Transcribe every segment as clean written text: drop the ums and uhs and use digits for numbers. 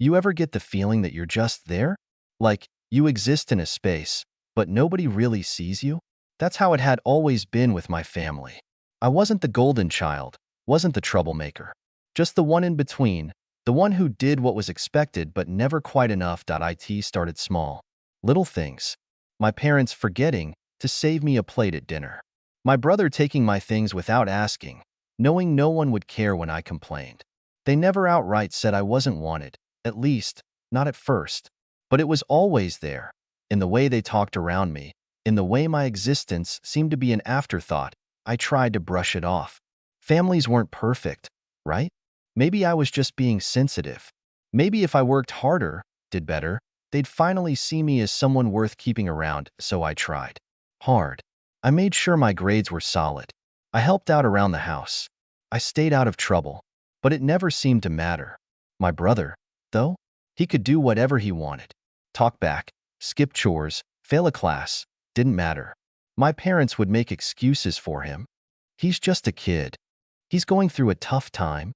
You ever get the feeling that you're just there? Like, you exist in a space, but nobody really sees you? That's how it had always been with my family. I wasn't the golden child, wasn't the troublemaker. Just the one in between, the one who did what was expected but never quite enough. It started small. Little things. My parents forgetting to save me a plate at dinner. My brother taking my things without asking, knowing no one would care when I complained. They never outright said I wasn't wanted, at least, not at first. But it was always there, in the way they talked around me, in the way my existence seemed to be an afterthought. I tried to brush it off. Families weren't perfect, right? Maybe I was just being sensitive. Maybe if I worked harder, did better, they'd finally see me as someone worth keeping around, so I tried. Hard. I made sure my grades were solid. I helped out around the house. I stayed out of trouble, but it never seemed to matter. My brother, though, he could do whatever he wanted. Talk back, skip chores, fail a class, didn't matter. My parents would make excuses for him. He's just a kid. He's going through a tough time.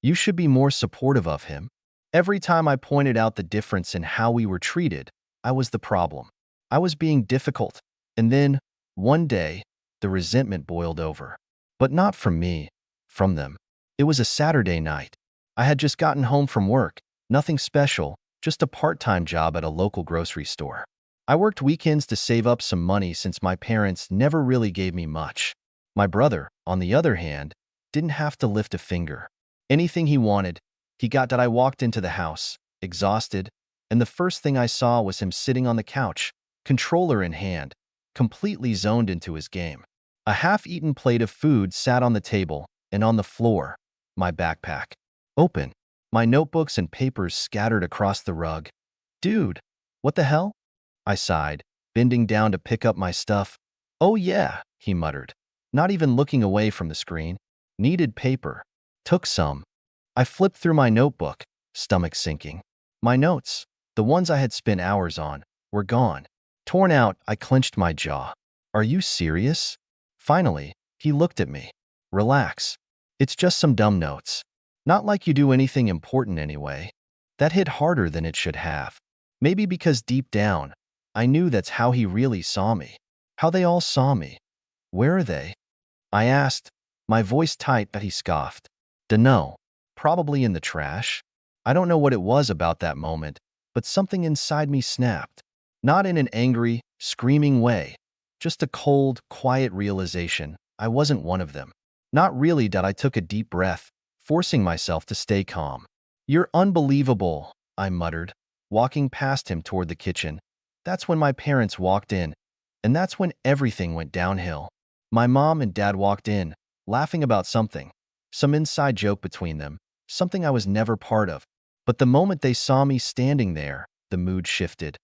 You should be more supportive of him. Every time I pointed out the difference in how we were treated, I was the problem. I was being difficult. And then, one day, the resentment boiled over. But not from me, from them. It was a Saturday night. I had just gotten home from work, nothing special, just a part-time job at a local grocery store. I worked weekends to save up some money since my parents never really gave me much. My brother, on the other hand, didn't have to lift a finger. Anything he wanted, he got. That I walked into the house, exhausted, and the first thing I saw was him sitting on the couch, controller in hand, completely zoned into his game. A half-eaten plate of food sat on the table, and on the floor, my backpack. Open. My notebooks and papers scattered across the rug. Dude, what the hell? I sighed, bending down to pick up my stuff. Oh yeah, he muttered, not even looking away from the screen. Needed paper. Took some. I flipped through my notebook, stomach sinking. My notes, the ones I had spent hours on, were gone. Torn out, I clenched my jaw. Are you serious? Finally, he looked at me. Relax. It's just some dumb notes. Not like you do anything important anyway. That hit harder than it should have. Maybe because deep down, I knew that's how he really saw me. How they all saw me. Where are they? I asked, my voice tight, but he scoffed. Dunno. Probably in the trash. I don't know what it was about that moment, but something inside me snapped. Not in an angry, screaming way. Just a cold, quiet realization I wasn't one of them. Not really. I took a deep breath, forcing myself to stay calm. You're unbelievable, I muttered, walking past him toward the kitchen. That's when my parents walked in, and that's when everything went downhill. My mom and dad walked in, laughing about something, some inside joke between them, something I was never part of. But the moment they saw me standing there, the mood shifted.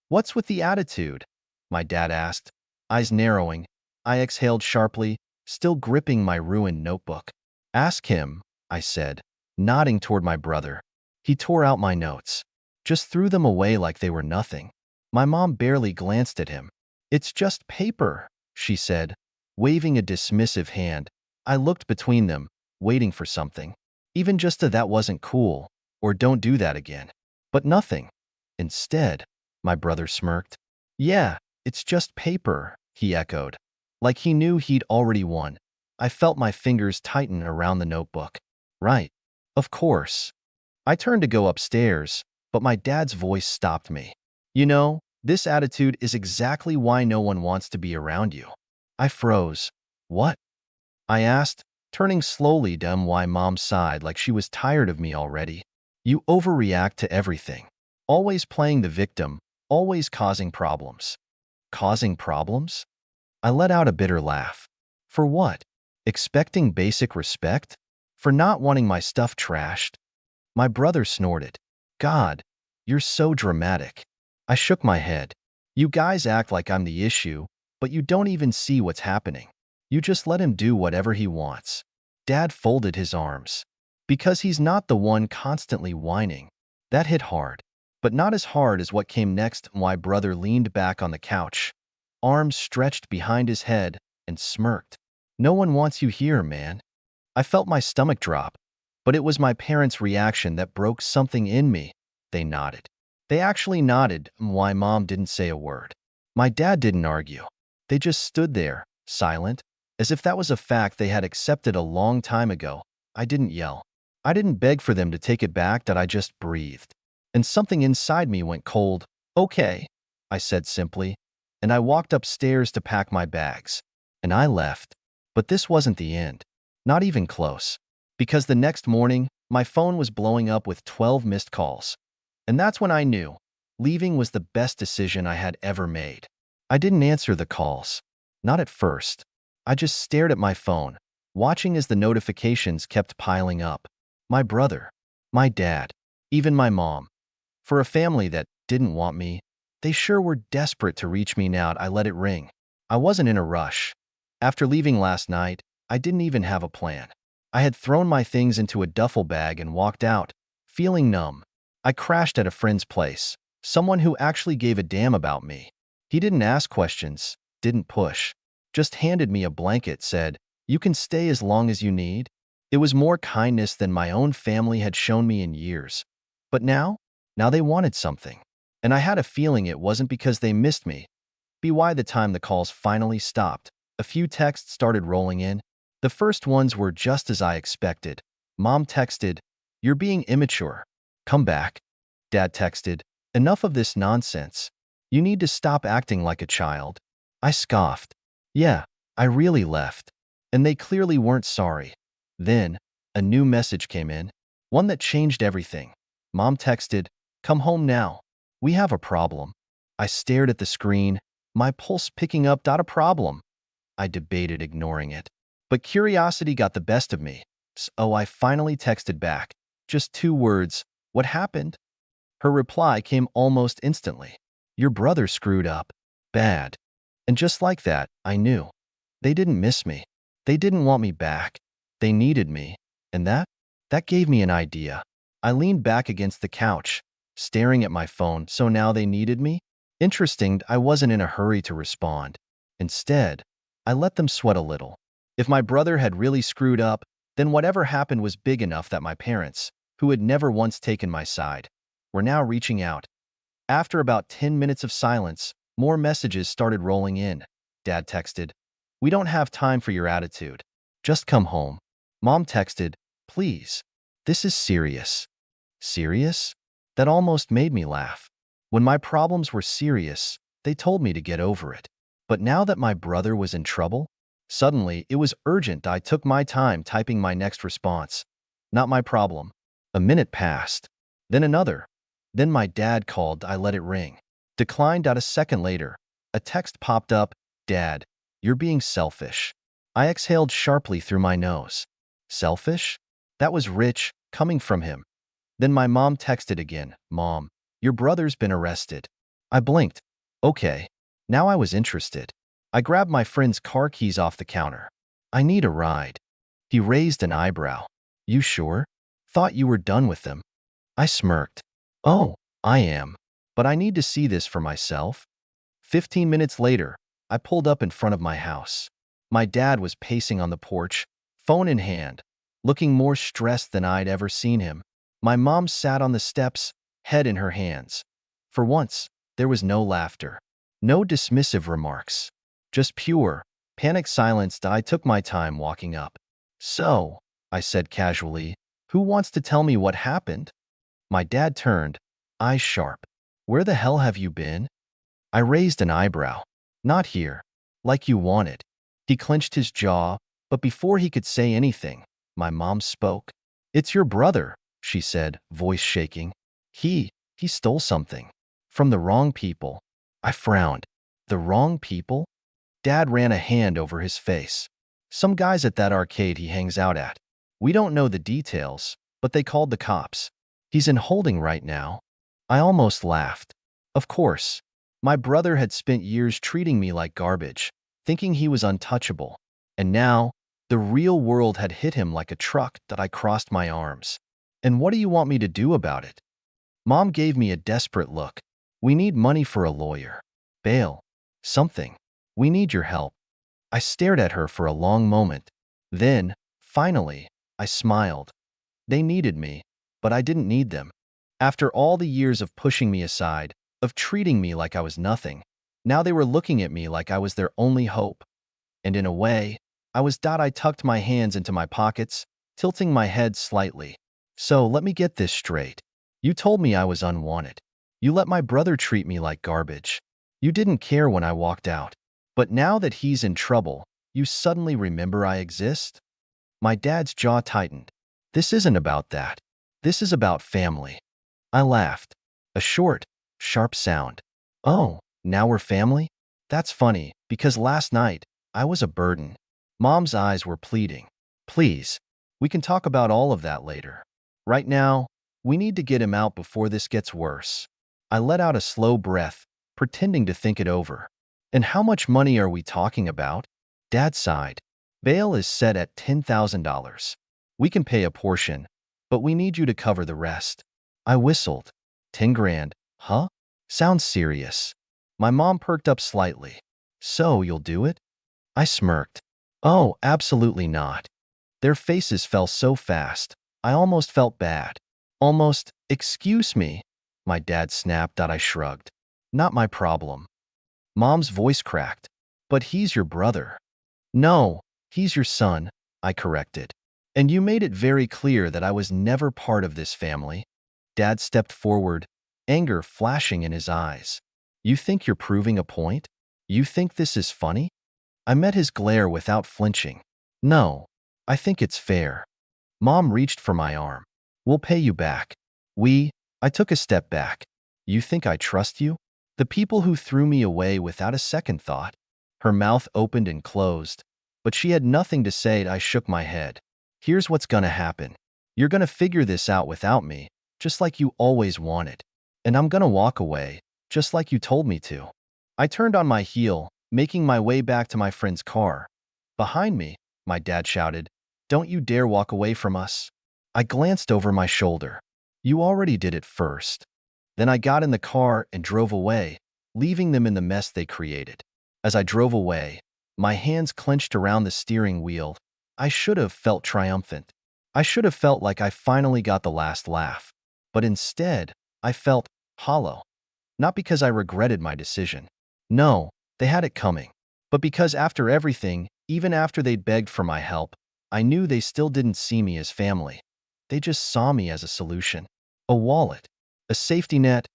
What's with the attitude? My dad asked, eyes narrowing. I exhaled sharply, still gripping my ruined notebook. Ask him, I said, nodding toward my brother. He tore out my notes, just threw them away like they were nothing. My mom barely glanced at him. It's just paper, she said, waving a dismissive hand. I looked between them, waiting for something. Even just a "that wasn't cool," or "don't do that again." But nothing. Instead, my brother smirked. Yeah, it's just paper, he echoed. Like he knew he'd already won. I felt my fingers tighten around the notebook. Right. Of course. I turned to go upstairs, but my dad's voice stopped me. You know, this attitude is exactly why no one wants to be around you. I froze. What? I asked, turning slowly to my mom's side like she was tired of me already. You overreact to everything. Always playing the victim, always causing problems. Causing problems? I let out a bitter laugh. For what? Expecting basic respect? For not wanting my stuff trashed? My brother snorted. God, you're so dramatic. I shook my head. You guys act like I'm the issue, but you don't even see what's happening. You just let him do whatever he wants. Dad folded his arms. Because he's not the one constantly whining. That hit hard. But not as hard as what came next. My brother leaned back on the couch, arms stretched behind his head, and smirked. No one wants you here, man. I felt my stomach drop, but it was my parents' reaction that broke something in me. They nodded. They actually nodded, why Mom didn't say a word. My dad didn't argue. They just stood there, silent, as if that was a fact they had accepted a long time ago. I didn't yell. I didn't beg for them to take it back, that I just breathed. And something inside me went cold. Okay, I said simply, and I walked upstairs to pack my bags. And I left. But this wasn't the end. Not even close. Because the next morning, my phone was blowing up with 12 missed calls. And that's when I knew leaving was the best decision I had ever made. I didn't answer the calls. Not at first. I just stared at my phone, watching as the notifications kept piling up. My brother, my dad, even my mom. For a family that didn't want me, they sure were desperate to reach me now. I let it ring. I wasn't in a rush. After leaving last night, I didn't even have a plan. I had thrown my things into a duffel bag and walked out, feeling numb. I crashed at a friend's place, someone who actually gave a damn about me. He didn't ask questions, didn't push, just handed me a blanket, said, "You can stay as long as you need." It was more kindness than my own family had shown me in years. But now they wanted something. And I had a feeling it wasn't because they missed me. By the time the calls finally stopped, a few texts started rolling in. The first ones were just as I expected. Mom texted, "You're being immature. Come back." Dad texted, "Enough of this nonsense. You need to stop acting like a child." I scoffed. Yeah, I really left. And they clearly weren't sorry. Then, a new message came in. One that changed everything. Mom texted, "Come home now. We have a problem." I stared at the screen, my pulse picking up. "A problem?" I debated ignoring it. But curiosity got the best of me. So I finally texted back. Just 2 words. "What happened?" Her reply came almost instantly. "Your brother screwed up. Bad." And just like that, I knew. They didn't miss me. They didn't want me back. They needed me. And that gave me an idea. I leaned back against the couch, staring at my phone. So now they needed me? Interesting, I wasn't in a hurry to respond. Instead, I let them sweat a little. If my brother had really screwed up, then whatever happened was big enough that my parents, who had never once taken my side, were now reaching out. After about 10 minutes of silence, more messages started rolling in. Dad texted, "We don't have time for your attitude. Just come home." Mom texted, "Please. This is serious." Serious? That almost made me laugh. When my problems were serious, they told me to get over it. But now that my brother was in trouble, suddenly it was urgent. I took my time typing my next response. "Not my problem." A minute passed. Then another. Then my dad called. I let it ring. Declined. A second later, a text popped up. "Dad, you're being selfish." I exhaled sharply through my nose. Selfish? That was rich, coming from him. Then my mom texted again. "Mom, your brother's been arrested." I blinked. Okay. Now I was interested. I grabbed my friend's car keys off the counter. "I need a ride." He raised an eyebrow. "You sure? Thought you were done with them." I smirked. "Oh, I am. But I need to see this for myself." 15 minutes later, I pulled up in front of my house. My dad was pacing on the porch, phone in hand, looking more stressed than I'd ever seen him. My mom sat on the steps, head in her hands. For once, there was no laughter, no dismissive remarks, just pure, panicked silence. I took my time walking up. "So," I said casually, "who wants to tell me what happened?" My dad turned, eyes sharp. "Where the hell have you been?" I raised an eyebrow. "Not here. Like you wanted." He clenched his jaw, but before he could say anything, my mom spoke. "It's your brother," she said, voice shaking. He stole something. From the wrong people." I frowned. "The wrong people?" Dad ran a hand over his face. "Some guys at that arcade he hangs out at. We don't know the details, but they called the cops. He's in holding right now." I almost laughed. Of course. My brother had spent years treating me like garbage, thinking he was untouchable. And now, the real world had hit him like a truck. That I crossed my arms. "And what do you want me to do about it?" Mom gave me a desperate look. "We need money for a lawyer. Bail. Something. We need your help." I stared at her for a long moment. Then, finally, I smiled. They needed me, but I didn't need them. After all the years of pushing me aside, of treating me like I was nothing, now they were looking at me like I was their only hope. And in a way, I tucked my hands into my pockets, tilting my head slightly. So let me get this straight. You told me I was unwanted. You let my brother treat me like garbage. You didn't care when I walked out. But now that he's in trouble, you suddenly remember I exist? My dad's jaw tightened. This isn't about that. This is about family. I laughed. A short, sharp sound. Oh, now we're family? That's funny, because last night, I was a burden. Mom's eyes were pleading. Please, we can talk about all of that later. Right now, we need to get him out before this gets worse. I let out a slow breath, pretending to think it over. And how much money are we talking about? Dad sighed. Bail is set at $10,000. We can pay a portion, but we need you to cover the rest. I whistled. 10 grand, huh? Sounds serious. My mom perked up slightly. So you'll do it? I smirked. Oh, absolutely not. Their faces fell so fast, I almost felt bad. Almost, excuse me, my dad snapped. I shrugged. Not my problem. Mom's voice cracked. But he's your brother. No, he's your son, I corrected. And you made it very clear that I was never part of this family. Dad stepped forward, anger flashing in his eyes. You think you're proving a point? You think this is funny? I met his glare without flinching. No, I think it's fair. Mom reached for my arm. We'll pay you back. I took a step back. You think I trust you? The people who threw me away without a second thought? Her mouth opened and closed, but she had nothing to say. I shook my head. Here's what's gonna happen. You're gonna figure this out without me, just like you always wanted. And I'm gonna walk away, just like you told me to. I turned on my heel, making my way back to my friend's car. Behind me, my dad shouted, "Don't you dare walk away from us." I glanced over my shoulder. You already did it first. Then I got in the car and drove away, leaving them in the mess they created. As I drove away, my hands clenched around the steering wheel. I should have felt triumphant. I should have felt like I finally got the last laugh. But instead, I felt hollow. Not because I regretted my decision. No, they had it coming. But because after everything, even after they'd begged for my help, I knew they still didn't see me as family. They just saw me as a solution. A wallet. A safety net.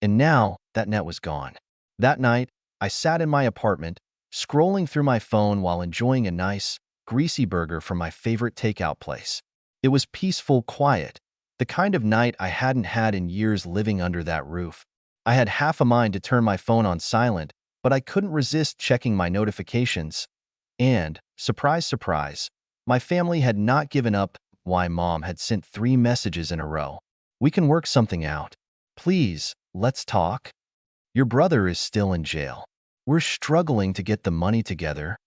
And now, that net was gone. That night, I sat in my apartment, scrolling through my phone while enjoying a nice, greasy burger from my favorite takeout place. It was peaceful, quiet. The kind of night I hadn't had in years living under that roof. I had half a mind to turn my phone on silent, but I couldn't resist checking my notifications. And, surprise, surprise, my family had not given up. Why Mom had sent 3 messages in a row. We can work something out. Please, let's talk. Your brother is still in jail. We're struggling to get the money together.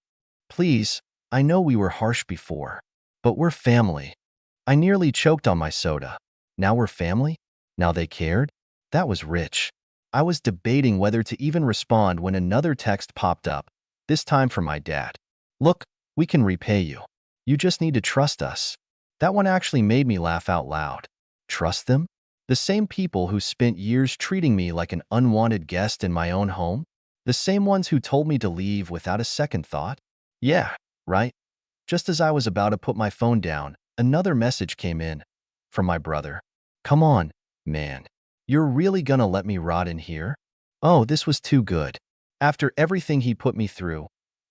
Please, I know we were harsh before, but we're family. I nearly choked on my soda. Now we're family? Now they cared? That was rich. I was debating whether to even respond when another text popped up, this time from my dad. Look, we can repay you. You just need to trust us. That one actually made me laugh out loud. Trust them? The same people who spent years treating me like an unwanted guest in my own home? The same ones who told me to leave without a second thought? Yeah, right. Just as I was about to put my phone down, another message came in from my brother. Come on, man. You're really gonna let me rot in here? Oh, this was too good. After everything he put me through,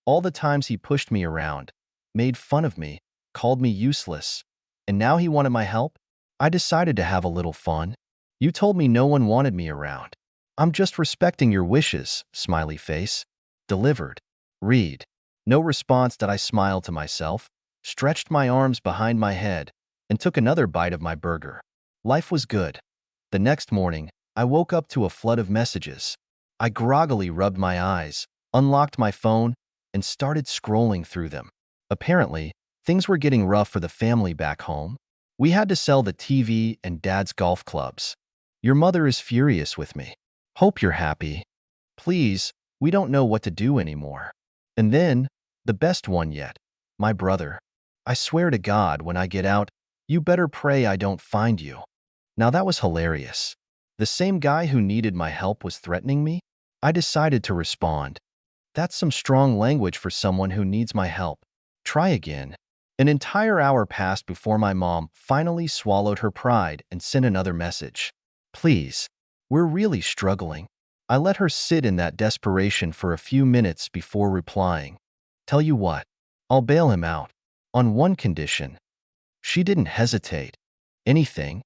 all the times he pushed me around, made fun of me, called me useless, and now he wanted my help? I decided to have a little fun. You told me no one wanted me around. I'm just respecting your wishes, smiley face. Delivered. Read. No response. That I smiled to myself, stretched my arms behind my head, and took another bite of my burger. Life was good. The next morning, I woke up to a flood of messages. I groggily rubbed my eyes, unlocked my phone, and started scrolling through them. Apparently, things were getting rough for the family back home. We had to sell the TV and Dad's golf clubs. Your mother is furious with me. Hope you're happy. Please, we don't know what to do anymore. And then, the best one yet, my brother. I swear to God, when I get out, you better pray I don't find you. Now that was hilarious. The same guy who needed my help was threatening me? I decided to respond. That's some strong language for someone who needs my help. Try again. An entire hour passed before my mom finally swallowed her pride and sent another message. Please, we're really struggling. I let her sit in that desperation for a few minutes before replying. Tell you what, I'll bail him out. On one condition. She didn't hesitate. Anything?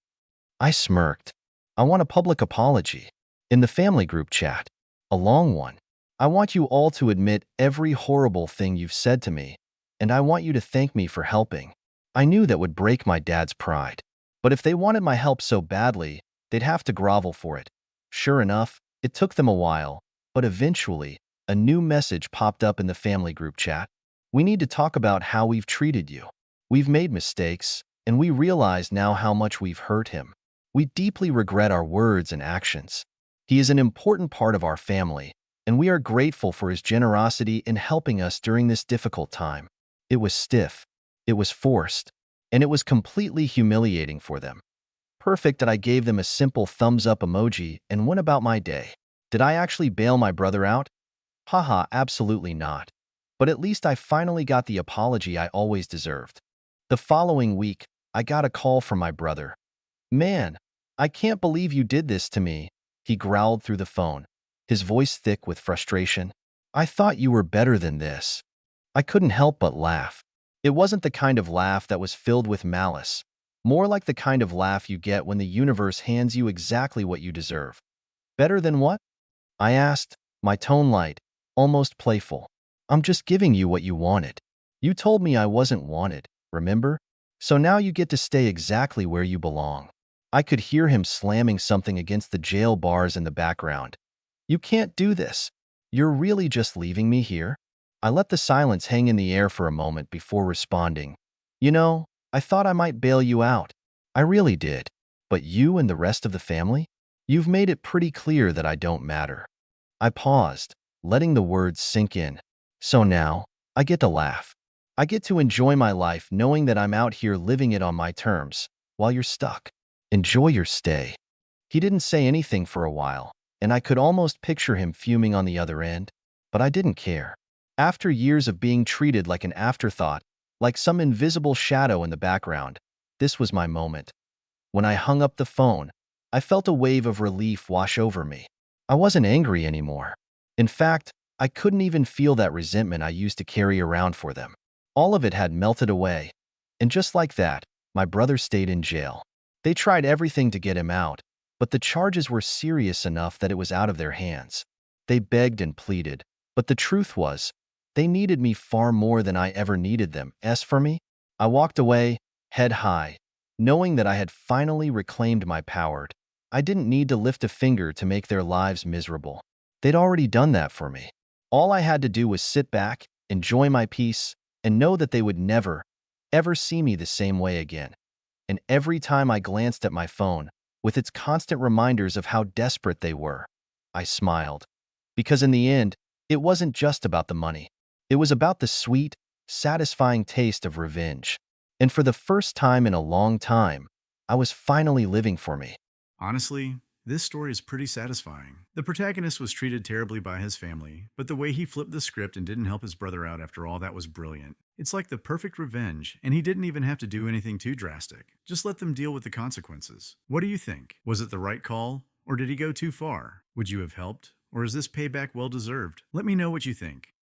I smirked. I want a public apology. In the family group chat. A long one. I want you all to admit every horrible thing you've said to me, and I want you to thank me for helping. I knew that would break my dad's pride. But if they wanted my help so badly, they'd have to grovel for it. Sure enough, it took them a while, but eventually, a new message popped up in the family group chat. We need to talk about how we've treated you. We've made mistakes, and we realize now how much we've hurt him. We deeply regret our words and actions. He is an important part of our family, and we are grateful for his generosity in helping us during this difficult time. It was stiff, it was forced, and it was completely humiliating for them. Perfect that I gave them a simple thumbs up emoji and went about my day. Did I actually bail my brother out? Haha, absolutely not. But at least I finally got the apology I always deserved. The following week, I got a call from my brother. Man, I can't believe you did this to me, he growled through the phone, his voice thick with frustration. I thought you were better than this. I couldn't help but laugh. It wasn't the kind of laugh that was filled with malice, more like the kind of laugh you get when the universe hands you exactly what you deserve. Better than what? I asked, my tone light, almost playful. I'm just giving you what you wanted. You told me I wasn't wanted, remember? So now you get to stay exactly where you belong. I could hear him slamming something against the jail bars in the background. You can't do this. You're really just leaving me here? I let the silence hang in the air for a moment before responding. You know, I thought I might bail you out. I really did. But you and the rest of the family? You've made it pretty clear that I don't matter. I paused, letting the words sink in. So now, I get to laugh. I get to enjoy my life knowing that I'm out here living it on my terms, while you're stuck. Enjoy your stay. He didn't say anything for a while, and I could almost picture him fuming on the other end, but I didn't care. After years of being treated like an afterthought, like some invisible shadow in the background, this was my moment. When I hung up the phone, I felt a wave of relief wash over me. I wasn't angry anymore. In fact, I couldn't even feel that resentment I used to carry around for them. All of it had melted away. And just like that, my brother stayed in jail. They tried everything to get him out, but the charges were serious enough that it was out of their hands. They begged and pleaded, but the truth was, they needed me far more than I ever needed them. As for me, I walked away, head high, knowing that I had finally reclaimed my power. I didn't need to lift a finger to make their lives miserable. They'd already done that for me. All I had to do was sit back, enjoy my peace, and know that they would never, ever see me the same way again. And every time I glanced at my phone, with its constant reminders of how desperate they were, I smiled. Because in the end, it wasn't just about the money. It was about the sweet, satisfying taste of revenge. And for the first time in a long time, I was finally living for me. Honestly, this story is pretty satisfying. The protagonist was treated terribly by his family, but the way he flipped the script and didn't help his brother out after all that was brilliant. It's like the perfect revenge, and he didn't even have to do anything too drastic. Just let them deal with the consequences. What do you think? Was it the right call, or did he go too far? Would you have helped? Or is this payback well deserved? Let me know what you think.